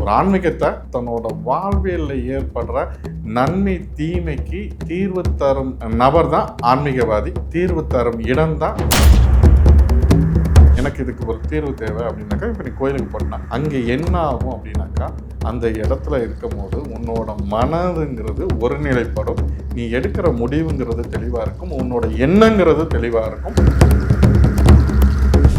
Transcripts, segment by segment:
ஒரு ஆன்மீகத்தை தன்னோட வாழ்வியலில் ஏற்படுற நன்மை தீமைக்கு தீர்வு தரும் நபர் தான் ஆன்மீகவாதி. தீர்வு தரும் இடம் தான். எனக்கு இதுக்கு ஒரு தீர்வு தேவை அப்படின்னாக்கா, இப்போ நீ கோயிலுக்கு போனா அங்கே என்ன ஆகும் அப்படின்னாக்கா, அந்த இடத்துல இருக்கும் போது உன்னோட மனதுங்கிறது ஒருநிலைப்படும். நீ எடுக்கிற முடிவுங்கிறது தெளிவாக இருக்கும். உன்னோட எண்ணங்கிறது தெளிவாக இருக்கும்.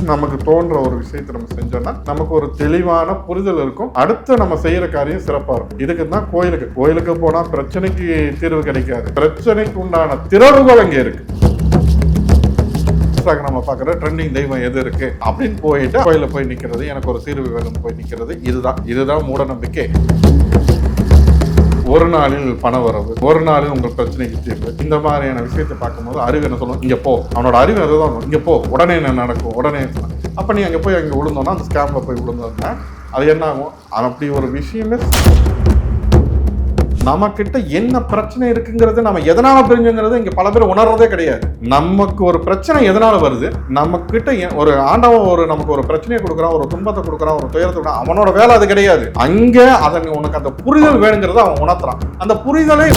நமக்கு தோன்ற ஒரு விஷயத்தை நம்ம செஞ்சோம்னா நமக்கு ஒரு தெளிவான புரிதல் இருக்கும். அடுத்து நம்ம செய்யற காரியம் சிறப்பா இருக்கும். இதுக்கு தான் கோயிலுக்கு போனா பிரச்சனைக்கு தீர்வு கிடைக்காது. பிரச்சனைக்கு உண்டான திறவுகள் அங்கே இருக்கு. நம்ம பார்க்குற ட்ரெண்டிங் தெய்வம் எது இருக்கு அப்படின்னு போயிட்டு கோயில போய் நிற்கிறது, எனக்கு ஒரு தீர்வு வேணும் போய் நிற்கிறது, இதுதான் மூட நம்பிக்கை. ஒரு நாளில் பண வரவு, ஒரு நாளில் உங்கள் பிரச்சனைக்கு தீர்வு, இந்த மாதிரியான விஷயத்தை பார்க்கும்போது அறிவு என்ன சொல்லும், இங்கே போ. அவனோட அறிவு அதுதான், இங்கே போ, உடனே என்ன நடக்கும், உடனே. அப்போ நீ அங்கே போய் அங்கே விழுந்தோன்னா, அந்த ஸ்கேம்ல போய் விழுந்தோன்னா அது என்ன ஆகும்? அப்படி ஒரு விஷயமே நமக்கிட்ட என்ன பிரச்சனை இருக்குங்கிறது நம்ம எதனால பிரிஞ்சுங்கிறது இங்க பல பேர் உணர்றதே கிடையாது. நமக்கு ஒரு பிரச்சனை எதனால வருது, நம்ம கிட்ட ஒரு ஆண்டவன் நமக்கு ஒரு பிரச்சனையை கொடுக்குறான், ஒரு துன்பத்தை கொடுக்குறான், ஒரு துயரத்தை கொடுக்குறான். அவனோட வேலை அது கிடையாது. அங்க உனக்கு அந்த புரிதல் வேணுங்கிறத அவன் உணர்த்துறான். அந்த புரிதலை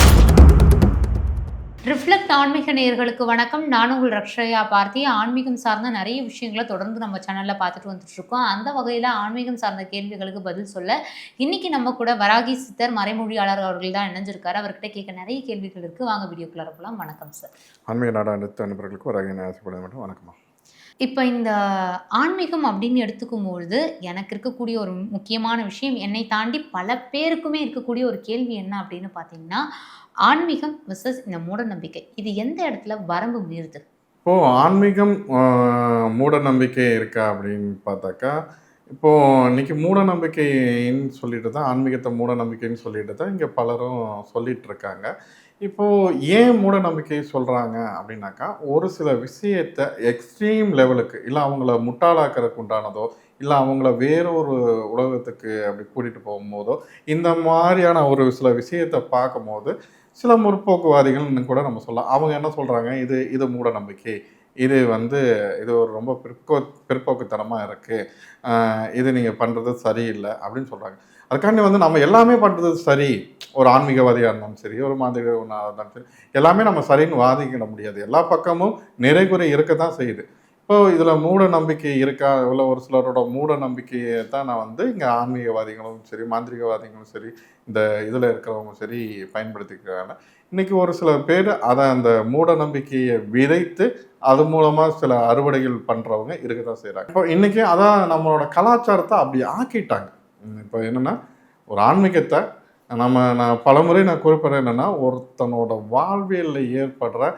ரிஃப்ளெக்ட் ஆன்மீக நேயர்களுக்கு வணக்கம். நான் உங்கள் ரக்ஷயா பார்த்தி. ஆன்மீகம் சார்ந்த நிறைய விஷயங்களை தொடர்ந்து நம்ம சேனலில் பார்த்துட்டு வந்துட்டு இருக்கோம். அந்த வகையில் ஆன்மீகம் சார்ந்த கேள்விகளுக்கு பதில் சொல்ல இன்னைக்கு நம்ம கூட வராகி சித்தர் மறைமொழியாளர் அவர்கள் தான் இணைஞ்சிருக்காரு. அவர்கிட்ட கேட்க நிறைய கேள்விகள் இருக்கு. வாங்க வீடியோக்குள்ள போகலாம். வணக்கம் சார். ஆன்மீக நாடு அனைத்து அன்பர்களுக்கு வராகி ஆசைப்பட வணக்கமா. இப்போ இந்த ஆன்மீகம் அப்படின்னு எடுத்துக்கும்பொழுது எனக்கு இருக்கக்கூடிய ஒரு முக்கியமான விஷயம், என்னை தாண்டி பல பேருக்குமே இருக்கக்கூடிய ஒரு கேள்வி என்ன அப்படின்னு பார்த்தீங்கன்னா, ஆன்மீகம் வெர்சஸ் இந்த மூட நம்பிக்கை, இது எந்த இடத்துல வரம்பு மீறுது? இப்போது ஆன்மீகம் மூட நம்பிக்கை இருக்கா அப்படின்னு பார்த்தாக்கா, இப்போது இன்றைக்கி மூட நம்பிக்கைன்னு சொல்லிட்டு தான், ஆன்மீகத்தை மூட நம்பிக்கைன்னு சொல்லிட்டு தான் இங்கே பலரும் சொல்லிகிட்டு இருக்காங்க. இப்போது ஏன் மூட நம்பிக்கை சொல்கிறாங்க அப்படின்னாக்கா, ஒரு சில விஷயத்தை எக்ஸ்ட்ரீம் லெவலுக்கு, இல்லை அவங்கள முட்டாளாக்கிறதுக்கு உண்டானதோ, இல்லை அவங்கள வேறொரு உலகத்துக்கு அப்படி கூட்டிகிட்டு போகும்போதோ, இந்த மாதிரியான ஒரு சில விஷயத்தை பார்க்கும்போது சில முற்போக்குவாதிகள்னு கூட நம்ம சொல்லலாம். அவங்க என்ன சொல்கிறாங்க, இது மூட நம்பிக்கை, இது இது ஒரு ரொம்ப பிற்போக்குத்தனமாக இருக்குது, இது நீங்கள் பண்ணுறது சரியில்லை அப்படின்னு சொல்கிறாங்க. அதுக்காண்டி நம்ம எல்லாமே பண்ணுறது சரி, ஒரு ஆன்மீகவாதியாக இருந்தாலும் சரி, ஒரு மாந்திரிகவாதியாக இருந்தாலும் சரி, எல்லாமே நம்ம சரின்னு வாதிக்கிட முடியாது. எல்லா பக்கமும் நிறைகுறை இருக்க தான் செய்யுது. இப்போது இதில் மூட நம்பிக்கை இருக்கா, இல்லை ஒரு சிலரோட மூட நம்பிக்கையை தான் நான் இங்கே ஆன்மீகவாதிகளும் சரி, மாந்திரிகவாதிகளும் சரி, இந்த இதில் இருக்கிறவங்க சரி பயன்படுத்திக்கிறாங்க. இன்றைக்கி ஒரு சில பேர் அந்த மூட நம்பிக்கையை விதைத்து அது மூலமாக சில அறுவடைகள் பண்ணுறவங்க இருக்க தான் செய்கிறாங்க. இப்போ இன்றைக்கி அதான் நம்மளோட கலாச்சாரத்தை அப்படி ஆக்கிட்டாங்க. இப்போ என்னென்னா, ஒரு ஆன்மீகத்தை நான் பலமுறை குறிப்பிட்றேன் என்னென்னா, ஒருத்தனோட வாழ்வியலில் ஏற்படுற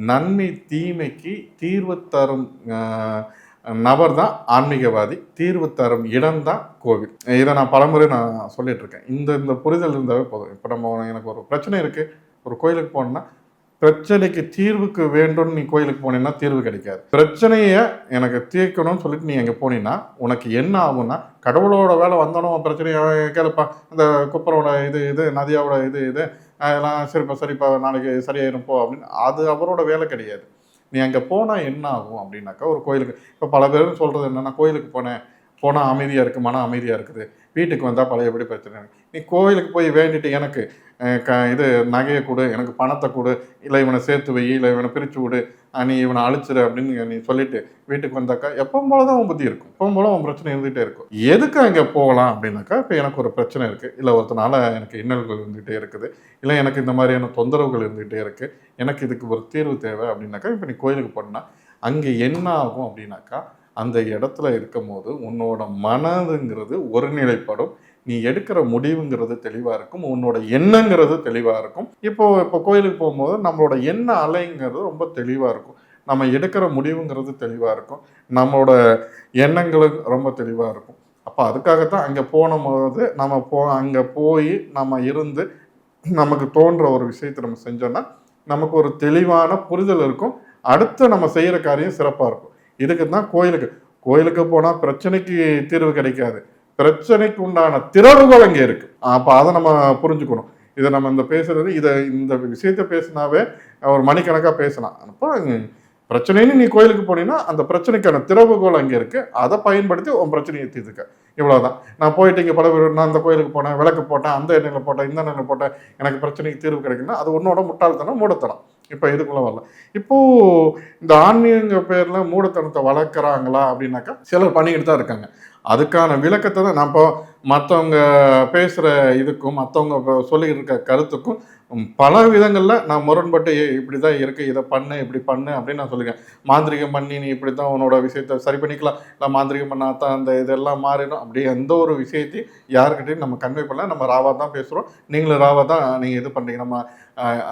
நன்மை தீமைக்கு தீர்வு தரும் நபர் தான் ஆன்மீகவாதி. தீர்வு தரும் இடம் தான் கோவில். இதை நான் பலமுறை சொல்லிட்டு இருக்கேன். இந்த புரிதல் இருந்தாவே போதும். இப்போ எனக்கு ஒரு பிரச்சனை இருக்குது, ஒரு கோயிலுக்கு போனோன்னா, பிரச்சனைக்கு தீர்வுக்கு வேண்டும்னு நீ கோயிலுக்கு போனீங்கன்னா தீர்வு கிடைக்காது. பிரச்சனையை எனக்கு தீர்க்கணும்னு சொல்லிட்டு நீ அங்கே போனீங்கன்னா உனக்கு என்ன ஆகும்னா, கடவுளோட வேலை வந்தோம், பிரச்சனையை கேளுப்பா, அந்த குப்பரோட இது நதியாவோட இது அதெல்லாம் சரிப்பா நாளைக்கு சரியாயிரும் போ அப்படின்னு, அது அவரோட வேலை கிடையாது. நீ அங்கே போனால் என்ன ஆகும் அப்படின்னாக்கா, ஒரு கோயிலுக்கு இப்போ பல பேரும் சொல்கிறது என்னென்னா, கோயிலுக்கு போனால் அமைதியாக இருக்குது, மன அமைதியாக இருக்குது, வீட்டுக்கு வந்தால் பழையபடி பிரச்சனை. நீ கோயிலுக்கு போய் வேண்டிட்டு எனக்கு இது நகையை கொடு, எனக்கு பணத்தை கொடு, இல்லை இவனை சேர்த்து வை, இல்லை இவனை பிரித்து விடு, நீ இவனை அழிச்சிரு அப்படின்னு நீ சொல்லிட்டு வீட்டுக்கு வந்தாக்கா எப்பவும் போல தான் உன் புத்தி இருக்கும், எப்பவும் போல உன் பிரச்சனை இருந்துகிட்டே இருக்கும். எதுக்கு அங்கே போகலாம் அப்படின்னாக்கா, இப்போ எனக்கு ஒரு பிரச்சனை இருக்குது, இல்லை ஒருத்தனால எனக்கு இன்னல்கள் இருந்துகிட்டே இருக்குது, இல்லை எனக்கு இந்த மாதிரியான தொந்தரவுகள் இருந்துகிட்டே இருக்குது, எனக்கு இதுக்கு ஒரு தீர்வு தேவை அப்படின்னாக்கா, இப்போ நீ கோயிலுக்கு போனால் அங்கே என்ன ஆகும் அப்படின்னாக்கா, அந்த இடத்துல இருக்கும் போது உன்னோட மனதுங்கிறது ஒருநிலைப்படும். நீ எடுக்கிற முடிவுங்கிறது தெளிவாக இருக்கும். உன்னோட எண்ணங்கிறது தெளிவாக இருக்கும். இப்போ கோயிலுக்கு போகும்போது நம்மளோட எண்ண அலைங்கிறது ரொம்ப தெளிவாக இருக்கும். நம்ம எடுக்கிற முடிவுங்கிறது தெளிவாக இருக்கும். நம்மளோட எண்ணங்களும் ரொம்ப தெளிவாக இருக்கும். அப்போ அதுக்காகத்தான் அங்கே போகும்போது அங்கே போய் நம்ம இருந்து நமக்கு தோன்ற ஒரு விஷயத்தை நம்ம செஞ்சோன்னா நமக்கு ஒரு தெளிவான புரிதல் இருக்கும். அடுத்து நம்ம செய்கிற காரியம் சிறப்பாக இருக்கும். இதுக்கு தான் கோயிலுக்கு போனால் பிரச்சனைக்கு தீர்வு கிடைக்காது. பிரச்சனைக்கு உண்டான திறவுகள் அங்கே இருக்கு. அப்போ அதை நம்ம புரிஞ்சுக்கணும். இதை நம்ம இந்த விஷயத்த பேசினாவே ஒரு மணிக்கணக்காக பேசலாம். அப்போ பிரச்சனைன்னு நீ கோயிலுக்கு போனீங்கன்னா அந்த பிரச்சனைக்கான திறவுகோல் அங்கே இருக்குது, அதை பயன்படுத்தி உன் பிரச்சனையை தீர்த்துக்க. இவ்வளோதான். நான் போயிட்டு இங்கே பல பேர் நான் அந்த கோயிலுக்கு போனேன், விளக்கு போட்டேன், அந்த எண்ணெயில் போட்டேன், இந்த எண்ணெயில் போட்டேன், எனக்கு பிரச்சனைக்கு தீர்வு கிடைக்குன்னா அது உன்னோட முட்டாள்தனம், மூடத்தனம். இப்போ இதுக்குள்ளே வரல. இப்போது இந்த ஆன்மீக பேரில் மூடத்தனத்தை வளர்க்குறாங்களா அப்படின்னாக்கா சிலர் பண்ணிக்கிட்டு தான் இருக்காங்க. அதுக்கான விளக்கத்தை தான் நான் இப்போ மற்றவங்க பேசுகிற இதுக்கும் மற்றவங்க சொல்லிக்கிட்டு இருக்க கருத்துக்கும் பல விதங்களில் நான் முரண்பட்டு இப்படி தான் இருக்குது, இதை பண்ணு இப்படி பண்ணு அப்படின்னு நான் சொல்லியிருக்கேன். மாந்திரிகம் பண்ணி நீ இப்படி தான் உன்னோட விஷயத்தை சரி பண்ணிக்கலாம், இல்லை மாந்திரிகம் பண்ணால் தான் அந்த இதெல்லாம் மாறிடும், அப்படி எந்த ஒரு விஷயத்தையும் யாருக்கிட்டையும் நம்ம கன்வே பண்ணல. நம்ம ராவாக தான் பேசுகிறோம், நீங்களும் ராவாக தான் நீங்கள் இது பண்ணுறீங்க. நம்ம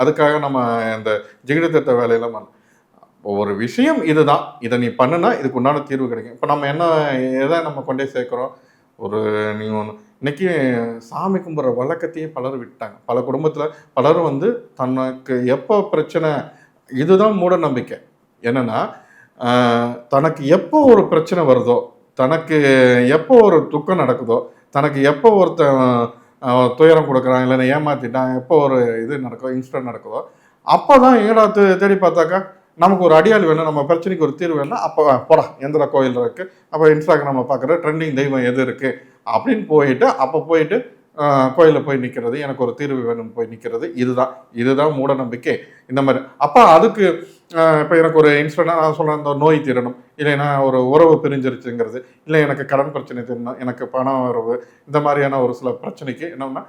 அதுக்காக நம்ம இந்த ஜிகிடத்திட்ட வேலையெல்லாம் பண்ண ஒரு விஷயம் இதுதான், இதை நீ பண்ணுனா இதுக்கு உண்டான தீர்வு கிடைக்கும். இப்போ நம்ம என்ன எதை நம்ம கொண்டே சேர்க்குறோம், ஒரு நீங்கள் ஒன்று இன்னைக்கு சாமி கும்பிட்ற வழக்கத்தையே பலர் விட்டாங்க. பல குடும்பத்தில் பலரும் வந்து தனக்கு எப்போ பிரச்சனை, இதுதான் மூட நம்பிக்கை. என்னன்னா தனக்கு எப்போ ஒரு பிரச்சனை வருதோ, தனக்கு எப்போ ஒரு துக்கம் நடக்குதோ, தனக்கு எப்போ ஒருத்தன் துயரம் கொடுக்குறான், இல்லைன்னா ஏமாத்திட்டான், எப்போ ஒரு இது நடக்குதோ, இன்சிடென்ட் நடக்குதோ, அப்போ தான் ஏடா தேடி பார்த்தாக்கா நமக்கு ஒரு அடியாள் வேணும், நம்ம பிரச்சனைக்கு ஒரு தீர்வு வேணும், அப்போ போடா எந்திர கோயில் இருக்குது, அப்போ இன்ஸ்டாகிராமில் பார்க்குற ட்ரெண்டிங் தெய்வம் எது இருக்குது அப்படின்னு போயிட்டு அப்போ போயிட்டு கோயிலில் போய் நிற்கிறது, எனக்கு ஒரு தீர்வு வேணும்னு போய் நிற்கிறது. இதுதான் மூட நம்பிக்கை. இந்த மாதிரி அப்போ அதுக்கு இப்போ எனக்கு ஒரு இன்சிடென்ட் நான் சொல்கிறேன், இந்த நோய் தீரணும், இல்லைன்னா ஒரு உறவு பிரிஞ்சிருச்சுங்கிறது, இல்லை எனக்கு கடன் பிரச்சனை தீரணும், எனக்கு பண உறவு, இந்த மாதிரியான ஒரு சில பிரச்சனைக்கு என்னன்னா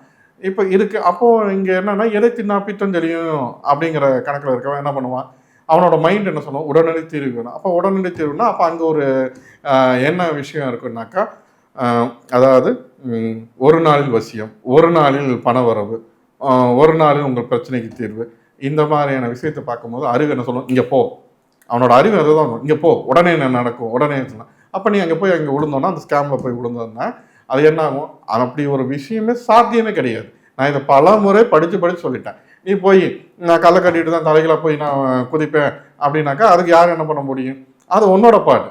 இப்போ இருக்குது. அப்போது இங்கே என்னென்னா எதை தின்னா பித்தம் தெரியும் அப்படிங்கிற கணக்கில் இருக்கவன் என்ன பண்ணுவான், அவனோட மைண்ட் என்ன சொல்லுவோம், உடனடி தீர்வு வேணும். அப்போ உடனடி தீர்வுனா அப்போ அங்கே ஒரு என்ன விஷயம் இருக்குன்னாக்கா, அதாவது ஒரு நாளில் வசியம், ஒரு நாளில் பண வரவு, ஒரு நாளில் உங்கள் பிரச்சனைக்கு தீர்வு, இந்த மாதிரியான விஷயத்தை பார்க்கும்போது அறிவு என்ன சொல்லணும், இங்கே போ. அவனோட அறிவு அதை தான், இங்கே போ, உடனே என்ன நடக்கும், உடனே சொன்னான். அப்போ நீ அங்கே போய் அங்கே விழுந்தோன்னா, அந்த ஸ்கேமில் போய் விழுந்தோன்னா அது என்ன ஆகும், அப்படி ஒரு விஷயமே சாத்தியமே கிடையாது. நான் இதை பல முறை படித்து சொல்லிட்டேன். நீ போய் நான் கல்லை கட்டிட்டு தான் தலைகளை போய் நான் குதிப்பேன் அப்படின்னாக்கா அதுக்கு யார் என்ன பண்ண முடியும், அது உன்னோட பாட்டு.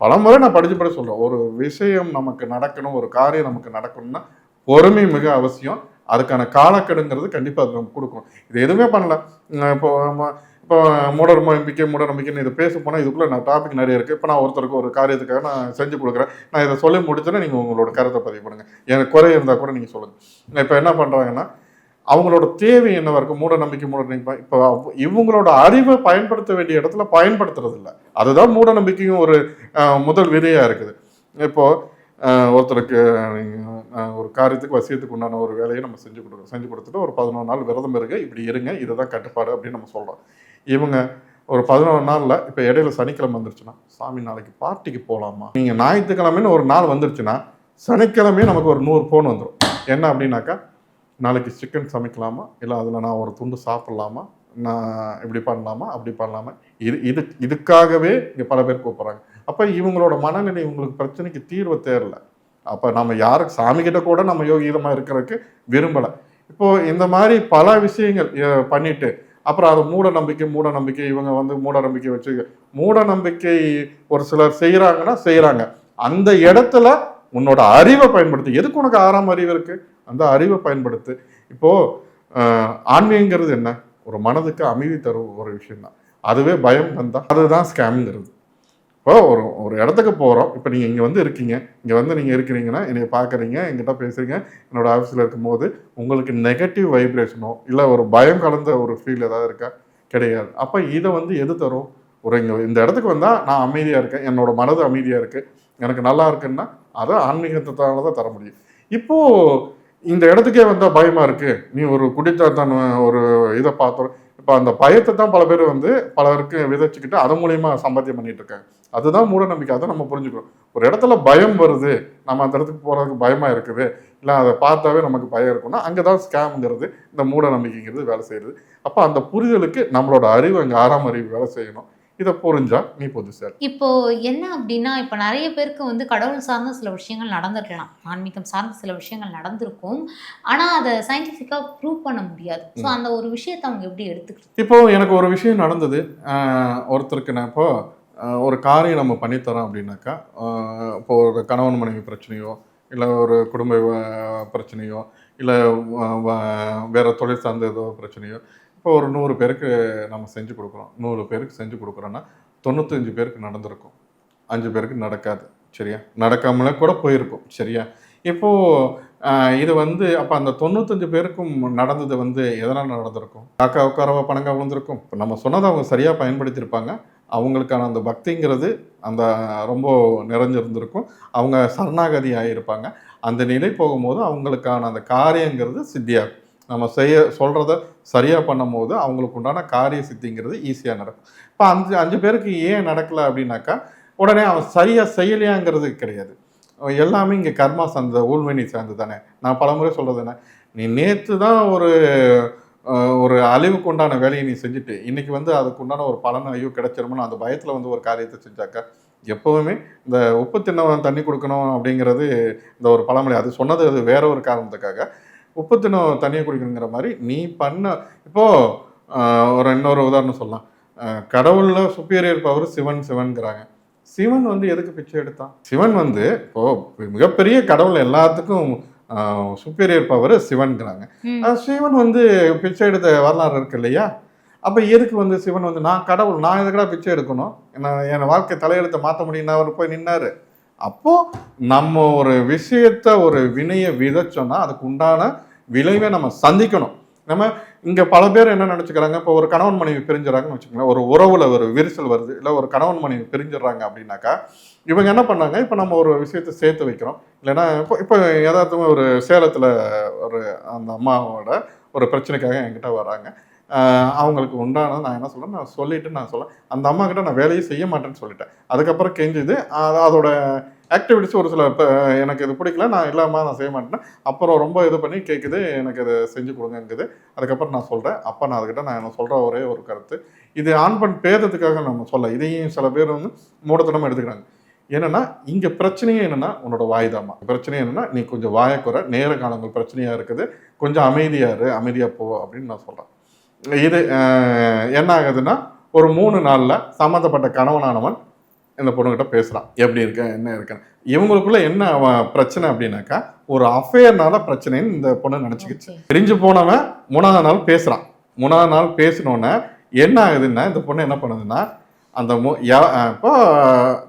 பல முறை நான் படித்து சொல்கிறேன், ஒரு விஷயம் நமக்கு நடக்கணும், ஒரு காரியம் நமக்கு நடக்கணும்னா பொறுமை மிக அவசியம். அதுக்கான காலக்கெடுங்கிறது கண்டிப்பாக அது நம்ம கொடுக்கணும். இது எதுவுமே பண்ணல. இப்போ மூட நம்பிக்கைன்னு இதை பேச போனால் இதுக்குள்ளே நான் டாபிக் நிறைய இருக்குது. இப்போ நான் ஒருத்தருக்கு ஒரு காரியத்துக்காக நான் செஞ்சு கொடுக்குறேன், நான் இதை சொல்லி முடிச்சோன்னா நீங்கள் உங்களோட கருத்தை பதிவு பண்ணுங்கள், எனக்கு குறை இருந்தால் கூட நீங்கள் சொல்லுங்கள். இப்போ என்ன பண்ணுறாங்கன்னா அவங்களோட தேவை என்னவா இருக்கும், மூட நம்பிக்கை. இப்போ இவங்களோட அறிவை பயன்படுத்த வேண்டிய இடத்துல பயன்படுத்துறது இல்லை. அதுதான் மூட நம்பிக்கையும் ஒரு முதல் விதையாக இருக்குது. இப்போது ஒருத்தருக்கு ஒரு காரியத்துக்கு வசியத்துக்கு உண்டான ஒரு வேலையை நம்ம செஞ்சு கொடுத்துட்டு ஒரு 11 நாள் விரதம் இருங்க, இப்படி இருங்க, இதுதான் கட்டுப்பாடு அப்படின்னு நம்ம சொல்கிறோம். இவங்க ஒரு 11 நாளில் இப்போ இடையில சனிக்கிழமை வந்துருச்சுன்னா, சாமி நாளைக்கு பார்ட்டிக்கு போகலாமா, நீங்கள் ஞாயிற்றுக்கிழமைன்னு ஒரு நாள் வந்துருச்சுன்னா சனிக்கிழமையே நமக்கு ஒரு 100 ஃபோன் வந்துடும். என்ன அப்படின்னாக்கா, நாளைக்கு சிக்கன் சமைக்கலாமா, இல்லை அதில் நான் ஒரு துண்டு சாப்பிட்லாமா, நான் இப்படி பண்ணலாமா, அப்படி பண்ணலாமா, இதுக்காகவே இங்கே பல பேர் கூப்பிட்றாங்க. அப்போ இவங்களோட மனநிலை இவங்களுக்கு பிரச்சனைக்கு தீர்வு தேரல. அப்போ நம்ம யாருக்கு சாமிக்கிட்ட கூட நம்ம யோகிதமாக இருக்கிறதுக்கு விரும்பலை. இப்போது இந்த மாதிரி பல விஷயங்கள் பண்ணிட்டு அப்புறம் அது மூட நம்பிக்கை இவங்க வந்து மூட நம்பிக்கை வச்சு மூட நம்பிக்கை ஒரு சிலர் செய்கிறாங்க. அந்த இடத்துல உன்னோட அறிவை பயன்படுத்தி, எதுக்கு உனக்கு 6ஆம் அறிவு இருக்குது, அந்த அறிவை பயன்படுத்து. இப்போது ஆன்மீகங்கிறது என்ன, ஒரு மனதுக்கு அமைதி தரும் ஒரு விஷயம்தான். அதுவே பயம் வந்தால் அதுதான் ஸ்கேம்ங்கிறது. இப்போ ஒரு இடத்துக்கு போகிறோம், இப்போ நீங்கள் இங்கே வந்து இருக்கீங்க, இங்கே வந்து நீங்கள் இருக்கிறீங்கன்னா என்னை பார்க்குறீங்க, எங்கிட்ட பேசுகிறீங்க, என்னோடய ஆஃபீஸில் இருக்கும்போது உங்களுக்கு நெகட்டிவ் வைப்ரேஷனோ இல்லை ஒரு பயம் கலந்த ஒரு ஃபீல் ஏதாவது இருக்கா, கிடையாது. அப்போ இதை வந்து எது தரும், இந்த இடத்துக்கு வந்தால் நான் அமைதியாக இருக்கேன், என்னோடய மனது அமைதியாக இருக்குது, எனக்கு நல்லா இருக்குன்னா அதை ஆன்மீகத்தால தான் தர முடியும். இப்போது இந்த இடத்துக்கே வந்தால் பயமாக இருக்குது, நீ ஒரு குடித்தாத்தான் ஒரு இதை பார்த்தோம். இப்போ அந்த பயத்தை தான் பல பேர் வந்து பலருக்கு விதைச்சிக்கிட்டு அது மூலியமா சம்பாத்தியம் பண்ணிட்டு இருக்காங்க. அதுதான் மூட நம்பிக்கை. அதை நம்ம புரிஞ்சுக்கணும். ஒரு இடத்துல பயம் வருது, நம்ம அந்த இடத்துக்கு போகிறதுக்கு பயமாக இருக்குது, இல்லை அதை பார்த்தாவே நமக்கு பயம் இருக்குன்னா அங்கே தான் ஸ்கேம்ங்கிறது, இந்த மூட நம்பிக்கைங்கிறது வேலை செய்யுது. அப்போ அந்த புரிதலுக்கு நம்மளோட அறிவு, அங்கே 6ஆம் அறிவு வேலை செய்யணும். இதை புரிஞ்சா நீ புதுசார். இப்போ என்ன அப்படின்னா, இப்போ நிறைய பேருக்கு வந்து கடவுள் சார்ந்த சில விஷயங்கள் நடந்திருக்கலாம், ஆன்மீகம் சார்ந்த சில விஷயங்கள் நடந்திருக்கும், ஆனால் அதை சயின்டிஃபிக்காக ப்ரூவ் பண்ண முடியாது. ஸோ அந்த ஒரு விஷயத்தை அவங்க எப்படி எடுத்துக்கிறது? இப்போ எனக்கு ஒரு விஷயம் நடந்தது. ஒருத்தருக்கு நான் இப்போ ஒரு காரியம் நம்ம பண்ணித்தரோம் அப்படின்னாக்கா, இப்போ ஒரு கணவன் மனைவி பிரச்சனையோ, இல்லை ஒரு குடும்ப பிரச்சனையோ, இல்லை வேற தொழில் சார்ந்த ஏதோ பிரச்சனையோ, இப்போ ஒரு 100 பேருக்கு நம்ம செஞ்சு கொடுக்குறோம். 100 பேருக்கு செஞ்சு கொடுக்குறோன்னா 95 பேருக்கு நடந்திருக்கும், 5 பேருக்கு நடக்காது. சரியா? நடக்காமலே கூட போயிருக்கும். சரியா? இப்போ இது வந்து அப்போ அந்த 95 பேருக்கும் நடந்தது வந்து எதனால் நடந்திருக்கும்? காக்கா உட்காரவா பணங்கா விழுந்திருக்கும். இப்போ நம்ம சொன்னதை அவங்க சரியாக பயன்படுத்தியிருப்பாங்க. அவங்களுக்கான அந்த பக்திங்கிறது அந்த ரொம்ப நிறைஞ்சிருந்திருக்கும். அவங்க சரணாகதி ஆகியிருப்பாங்க. அந்த நிலை போகும்போது அவங்களுக்கான அந்த காரியங்கிறது சித்தியாகும். நம்ம சொல்கிறத சரியாக பண்ணும்போது அவங்களுக்கு உண்டான காரிய சித்திங்கிறது ஈஸியாக நடக்கும். இப்போ 5 பேருக்கு ஏன் நடக்கலை அப்படின்னாக்கா, உடனே அவன் சரியாக செய்யலையாங்கிறது கிடையாது. எல்லாமே இங்கே கர்மா சார்ந்த ஊழ்வினை சார்ந்து தானே. நான் பலமுறை சொல்கிறது என்ன, நீ நேற்று தான் ஒரு அழிவுக்கு உண்டான வேலையை நீ செஞ்சுட்டு இன்னைக்கு வந்து அதுக்கு உண்டான ஒரு பலன் ஐயோ கிடைச்சிருமோன்னு அந்த பயத்தில் வந்து ஒரு காரியத்தை செஞ்சாக்கா, எப்போவுமே இந்த உப்பு தின்னவன் தண்ணி கொடுக்கணும் அப்படிங்கிறது இந்த ஒரு பழமொழி. அது சொன்னது அது வேற ஒரு காரணத்துக்காக. உப்பு தின்னவன் தண்ணியை குடிக்கணுங்கிற மாதிரி நீ பண்ண இப்போது இன்னொரு உதாரணம் சொல்லலாம். கடவுளில் சுப்பீரியர் பவர் சிவன்கிறாங்க. சிவன் வந்து எதுக்கு பிச்சை எடுத்தான்? சிவன் வந்து இப்போ மிகப்பெரிய கடவுள், எல்லாத்துக்கும் சுப்பீரியர் பவர் சிவன்கிறாங்க. சிவன் வந்து பிச்சை எடுத்த வரலாறு இருக்கு இல்லையா? அப்போ எதுக்கு வந்து சிவன் வந்து நான் கடவுள், நான் எதுக்கடா பிச்சை எடுக்கணும், என் வாழ்க்கை தலையெழுத்தை மாற்ற முடியும்னு அவர் போய் நின்னாரு. அப்போ நம்ம ஒரு விஷயத்த ஒரு வினையை விதைச்சோம்னா அதுக்கு உண்டான விளைவை நம்ம சந்திக்கணும். நம்ம இங்கே பல பேர் என்ன நினச்சிக்கிறாங்க, இப்போ ஒரு கணவன் மனைவி பிரிஞ்சுறாங்கன்னு வச்சுக்கோங்களேன், ஒரு உறவுல ஒரு விரிசல் வருது, இல்லை ஒரு கணவன் மனைவி பிரிஞ்சிடுறாங்க அப்படின்னாக்கா, இவங்க என்ன பண்ணாங்க, இப்போ நம்ம ஒரு விஷயத்தை சேர்த்து வைக்கிறோம். இல்லைன்னா இப்போ யதார்த்தமாக ஒரு சேலத்தில் ஒரு அந்த அம்மாவோட ஒரு பிரச்சனைக்காக என்கிட்ட வராங்க. அவங்களுக்கு உண்டான நான் என்ன சொல்கிறேன், நான் சொல்லேன் அந்த அம்மா கிட்ட நான் வேலையை செய்ய மாட்டேன்னு சொல்லிட்டேன். அதுக்கப்புறம் கெஞ்சுது, அதோட ஆக்டிவிட்டிஸ் ஒரு சில எனக்கு இது பிடிக்கல, நான் இல்லாமல் நான் செய்ய மாட்டேன். அப்புறம் ரொம்ப இது பண்ணி கேட்குது, எனக்கு இதை செஞ்சு கொடுங்கங்குது. அதுக்கப்புறம் நான் சொல்கிறேன், அப்போ நான் அதுக்கிட்ட நான் என்ன சொல்கிற ஒரே ஒரு கருத்து, இது ஆண் பெண் பேதத்துக்காக நம்ம சொல்ல, இதையும் சில பேர் வந்து மூடத்தனமாக எடுத்துக்கிறாங்க. என்னன்னா இங்கே பிரச்சனையே என்னன்னா உன்னோட வாய்தாமா. பிரச்சனை என்னன்னா நீ கொஞ்சம் வாயக்குறை, நேர காலங்கள் பிரச்சனையாக இருக்குது, கொஞ்சம் அமைதியாக போ அப்படின்னு நான் சொல்கிறேன். இது என்ன ஆகுதுன்னா, ஒரு 3 நாளில் சம்மந்தப்பட்ட கணவனானவன் இந்த பொண்ணுகிட்ட பேசுகிறான், எப்படி இருக்க என்ன இருக்குன்னு. இவங்களுக்குள்ள என்ன பிரச்சனை அப்படின்னாக்கா, ஒரு அஃபேர்னால பிரச்சனைன்னு இந்த பொண்ணு நினச்சிக்கிச்சு. பிரிஞ்சு போனவன் 3ஆவது நாள் பேசுகிறான். 3ஆவது நாள் பேசினோன்னே என்ன ஆகுதுன்னா, இந்த பொண்ணு என்ன பண்ணுதுன்னா, அந்த இப்போ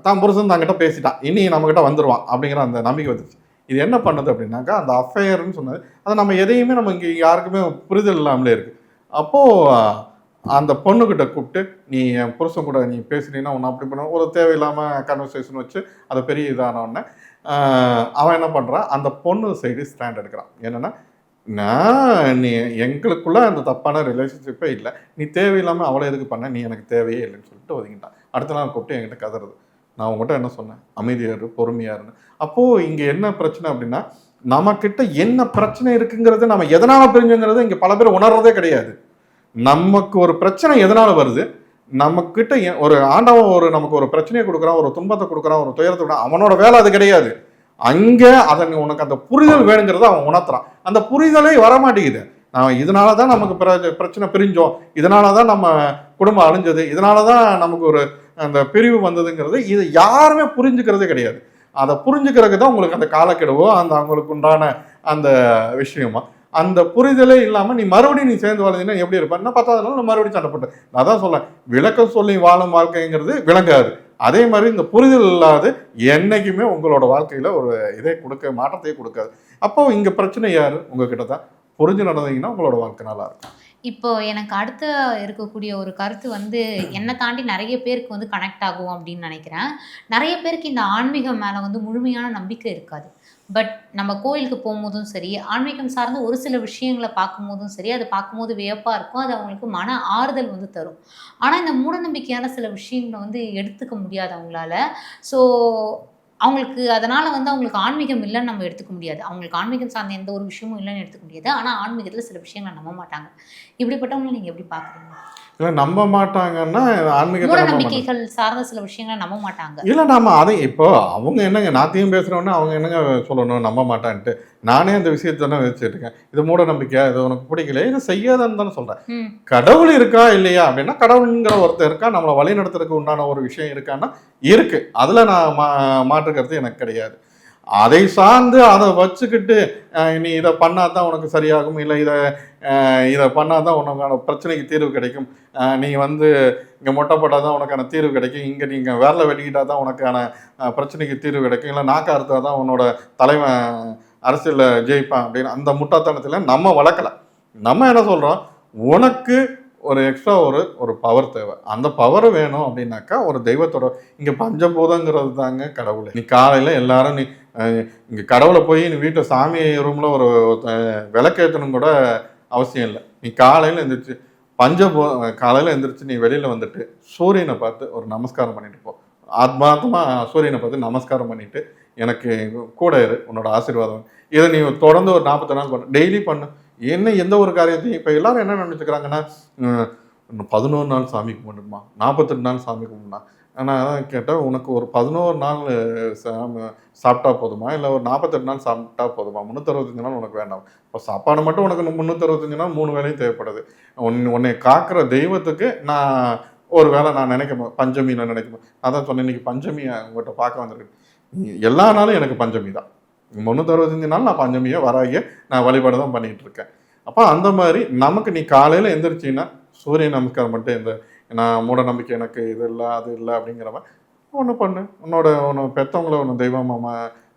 தான் புருஷன் தங்கிட்ட பேசிட்டான், இனி நம்மக்கிட்ட வந்துடுவான் அப்படிங்கிற அந்த நம்பிக்கை வந்துச்சு. இது என்ன பண்ணுது அப்படின்னாக்கா, அந்த அஃபேர்னு சொன்னது அதை நம்ம எதையுமே நம்ம இங்கே யாருக்குமே புரிதல் இல்லாமலே இருக்குது. அப்போது அந்த பொண்ணுக்கிட்ட கூப்பிட்டு, நீ என் புருஷன் கூட நீ பேசுனீங்கன்னா உன்னை அப்படி பண்ண ஒரு தேவையில்லாமல் கன்வர்சேஷன் வச்சு அதை பெரிய இதானோடனே அவன் என்ன பண்ணுறான், அந்த பொண்ணு சைடு ஸ்டாண்ட் எடுக்கிறான். என்னென்னா, நீ எங்களுக்குள்ள அந்த தப்பான ரிலேஷன்ஷிப்பே இல்லை, நீ தேவையில்லாமல் அவளை எதுக்கு பண்ண, நீ எனக்கு தேவையே இல்லைன்னு சொல்லிட்டு ஒதுங்கிட்டான். அடுத்த நாள் கூப்பிட்டு என்கிட்ட கதறது, நான் உங்கள்கிட்ட என்ன சொன்னேன், அமைதியாரு பொறுமையாருன்னு. அப்போது இங்கே என்ன பிரச்சனை அப்படின்னா, நம்மக்கிட்ட என்ன பிரச்சனை இருக்குங்கிறது நம்ம எதனால் பிரிஞ்சுங்கிறது இங்கே பல பேர் உணர்றதே கிடையாது. நமக்கு ஒரு பிரச்சனை எதனால் வருது, நம்மக்கிட்ட ஒரு ஆண்டவன் நமக்கு ஒரு பிரச்சனையை கொடுக்குறான், ஒரு துன்பத்தை கொடுக்குறான், ஒரு துயரத்தை கொடுக்குறான், அவனோட வேலை அது கிடையாது. அங்கே உனக்கு அந்த புரிதல் வேணுங்கிறத அவன் உணர்த்துறான். அந்த புரிதலே வரமாட்டேங்குது. இதனால தான் நமக்கு பிரச்சனை பிரிஞ்சோம், இதனால தான் நம்ம குடும்பம் அழிஞ்சது, இதனால தான் நமக்கு ஒரு அந்த பிரிவு வந்ததுங்கிறது இது யாருமே புரிஞ்சுக்கிறதே கிடையாது. அதை புரிஞ்சுக்கிறதுக்கு தான் உங்களுக்கு அந்த காலக்கெடுவோ அவங்களுக்கு உண்டான அந்த விஷயமா, அந்த புரிதலே இல்லாமல் நீ மறுபடியும் சேர்ந்து வாழ்ந்தீங்கன்னா எப்படி இருப்பேன்னா, 10வது நாள் நான் மறுபடியும் சண்டை போட்டேன். நான் தான் சொல்லேன், விளக்கம் சொல்லி வாழும் வாழ்க்கைங்கிறது விளங்காது. அதே மாதிரி இந்த புரிதல் இல்லாது என்னைக்குமே உங்களோட வாழ்க்கையில் ஒரு மாற்றத்தையே கொடுக்காது. அப்போ இங்கே பிரச்சனை யார், உங்ககிட்ட தான். புரிஞ்சு நடந்தீங்கன்னா உங்களோட வாழ்க்கை நல்லா இருக்கும். இப்போ எனக்கு அடுத்த இருக்கக்கூடிய ஒரு கருத்து வந்து என்னை தாண்டி நிறைய பேருக்கு வந்து கனெக்ட் ஆகும் அப்படின்னு நினைக்கிறேன். நிறைய பேருக்கு இந்த ஆன்மீகம் மேலே வந்து முழுமையான நம்பிக்கை இருக்காது. பட் நம்ம கோயிலுக்கு போகும்போதும் சரி, ஆன்மீகம் சார்ந்த ஒரு சில விஷயங்களை பார்க்கும்போதும் சரி, அது பார்க்கும்போது வியப்பாக இருக்கும், அது அவங்களுக்கு மன ஆறுதல் வந்து தரும். ஆனால் இந்த மூடநம்பிக்கையான சில விஷயங்களை வந்து எடுத்துக்க முடியாது அவங்களால. ஸோ அவங்களுக்கு அதனால் வந்து அவங்களுக்கு ஆன்மீகம் இல்லைன்னு நம்ம எடுத்துக்க முடியாது, அவங்களுக்கு ஆன்மீகம் சார்ந்த எந்த ஒரு விஷயமும் இல்லைன்னு எடுத்துக்க முடியாது. ஆனால் ஆன்மீகத்தில் சில விஷயங்களை நம்ப மாட்டாங்க. இப்படிப்பட்டவங்களை நீங்கள் எப்படி பார்க்குறீங்க? இல்லை நம்ப மாட்டாங்கன்னா மூட நம்பிக்கைகள் சார்ந்த சில விஷயங்களை நம்ப மாட்டாங்க. இல்லை நம்ம அதை இப்போ அவங்க என்னங்க நாத்தையும் பேசுகிறோன்னா அவங்க என்னங்க சொல்லணும் நம்ப மாட்டான்ட்டு. நானே அந்த விஷயத்தை தானே வச்சுட்டு இருக்கேன். இது மூட நம்பிக்கையா, இது உனக்கு பிடிக்கல, இது செய்யாதன்னு தானே சொல்கிறேன். கடவுள் இருக்கா இல்லையா அப்படின்னா, கடவுளுங்கிற ஒருத்தர் இருக்கா, நம்மளை வழி நடத்துறதுக்கு உண்டான ஒரு விஷயம் இருக்கான்னா இருக்குது. அதில் நான் மாற்றுக்கிறது எனக்கு கிடையாது. அதை சார்ந்து அதை வச்சுக்கிட்டு நீ இதை பண்ணாதான் உனக்கு சரியாகும், இல்லை இதை பண்ணாதான் உனக்கான பிரச்சனைக்கு தீர்வு கிடைக்கும், நீ வந்து இங்கே மொட்டை போட்டால் தான் உனக்கான தீர்வு கிடைக்கும், இங்கே நீங்கள் விரல வெட்டிக்கிட்டால் தான் உனக்கான பிரச்சனைக்கு தீர்வு கிடைக்கும், இல்லை நாக்கா அறுத்தா தான் உன்னோட தலைவன் அரசியலில் ஜெயிப்பான் அப்படின்னு அந்த முட்டாள்தனத்தில் நம்ம வளர்க்கல. நம்ம என்ன சொல்கிறோம், உனக்கு ஒரு எக்ஸ்ட்ரா ஒரு பவர் தேவை. அந்த பவர் வேணும் அப்படின்னாக்கா ஒரு தெய்வத்தோட இங்கே பஞ்சபூதங்கிறது தாங்க கடவுள். நீ காலையில் எல்லாரும் நீ இங்கே கடவுளை போய் நீ வீட்டில் சாமி ரூமில் ஒரு விளக்கேற்றணும் கூட அவசியம் இல்லை. நீ காலையில் எழுந்திரிச்சு காலையில் எழுந்திரிச்சு நீ வெளியில் வந்துட்டு சூரியனை பார்த்து ஒரு நமஸ்காரம் பண்ணிட்டு போ. ஆத்மார்த்தமாக சூரியனை பார்த்து நமஸ்காரம் பண்ணிட்டு எனக்கு கூட இரு, உன்னோட ஆசீர்வாதம். இதை நீ தொடர்ந்து ஒரு 40 நாள் பண்ணு, டெய்லி பண்ணு. என்ன எந்த ஒரு காரியத்தையும் இப்போ எல்லாரும் என்ன நினச்சிக்கிறாங்கன்னா 11 நாள் சாமி கும்பிடணுமா, 48 நாள் சாமி கும்பிடணும். ஆனால் அதான் கேட்டால் உனக்கு ஒரு 11 நாள் சாப்பிட்டா போதுமா, இல்லை ஒரு 48 நாள் சாப்பிட்டா போதுமா, 365 நாள் உனக்கு வேண்டாம். இப்போ சாப்பாடு மட்டும் உனக்கு 365 நாள் 3 வேளையும் தேவைப்படுது. உன்னை காக்கிற தெய்வத்துக்கு நான் ஒரு வேளை நான் நினைக்க பஞ்சமி நான் நினைக்கும். அதான் சொன்னேன், இன்னைக்கு பஞ்சமி உங்கள்கிட்ட பார்க்க வந்திருக்கு. எல்லா நாளும் எனக்கு பஞ்சமி தான். 365 நாள் நான் பஞ்சமியை வராகிய நான் வழிபாடு தான் பண்ணிகிட்டு இருக்கேன். அப்போ அந்த மாதிரி நமக்கு நீ காலையில் எந்திரிச்சின்னா சூரிய நமஸ்காரம் மட்டும் நான் மூட நம்பிக்கை எனக்கு இது இல்லை அது இல்லை அப்படிங்கிறவன் ஒன்று பண்ணு. உன்னை பெற்றவங்கள ஒன்று தெய்வமாக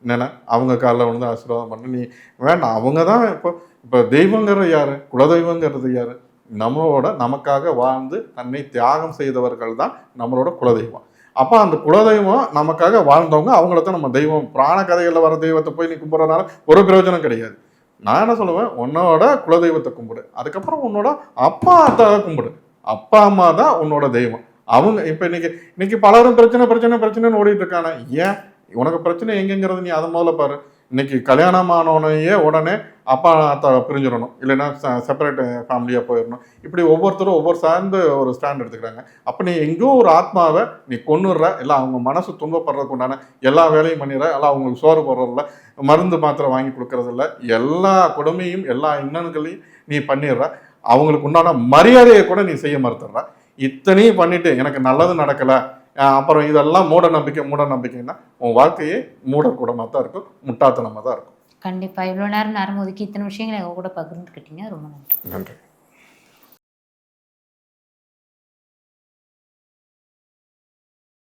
நினை, அவங்க காலில் வந்து ஆசீர்வாதம் பண்ணு. நீ வேண்டாம், அவங்க தான் இப்போ தெய்வங்கிறது யார், குலதெய்வங்கிறது யார், நமக்காக வாழ்ந்து தன்னை தியாகம் செய்தவர்கள் தான் நம்மளோட குலதெய்வம். அப்போ அந்த குலதெய்வம் நமக்காக வாழ்ந்தவங்க, அவங்கள தான் நம்ம தெய்வம். புராண கதைகளில் வர தெய்வத்தை போய் நீ கும்பிட்றதுனால ஒரு பிரயோஜனம் கிடையாது. நான் என்ன சொல்லுவேன், உன்னோட குலதெய்வத்தை கும்பிடு, அதுக்கப்புறம் உன்னோட அப்பா அத்தாவை கும்பிடு. அப்பா அம்மா தான் உன்னோட தெய்வம். அவங்க இப்போ இன்னைக்கு பலரும் பிரச்சனைன்னு ஓடிட்டு இருக்கானே. ஏன் உனக்கு பிரச்சனை எங்கெங்கிறது நீ அதை முதல்ல பாரு. இன்னைக்கு கல்யாணமானவனையே உடனே அப்பா அத்தா பிரிஞ்சிடணும், இல்லைன்னா செப்பரேட் ஃபேமிலியாக போயிடணும். இப்படி ஒவ்வொருத்தரும் ஒவ்வொரு சார்ந்து ஒரு ஸ்டாண்ட் எடுத்துக்கிறாங்க. அப்போ நீ எங்கேயோ ஒரு ஆத்மாவை நீ கொன்னுடுற, இல்லை அவங்க மனசு துன்பப்படுறதுக்கு உண்டான எல்லா வேலையும் பண்ணிடுற, எல்லாம் அவங்களுக்கு சோறு போடுறதில்ல, மருந்து மாத்திரை வாங்கி கொடுக்கறதில்ல, எல்லா கொடுமையும் எல்லா இன்னல்களையும் நீ பண்ணிடுற. அவங்களுக்கு உண்டான மரியாதையை கூட நீ செய்ய மறுத்துடுற. இத்தனையும் பண்ணிட்டு எனக்கு நல்லது நடக்கலை, அப்புறம் இதெல்லாம் மூட நம்பிக்கைன்னா உன் வாழ்க்கையே மூடக்கூடமாக தான் இருக்கும், முட்டாத்தனமாக தான் இருக்கும். கண்டிப்பாக இவ்வளோ நேரம் ஒதுக்கி இத்தனை விஷயங்களை எங்கள் கூட பகிர்ந்துக்கிட்டீங்க. ரொம்ப நன்றி. நன்றி.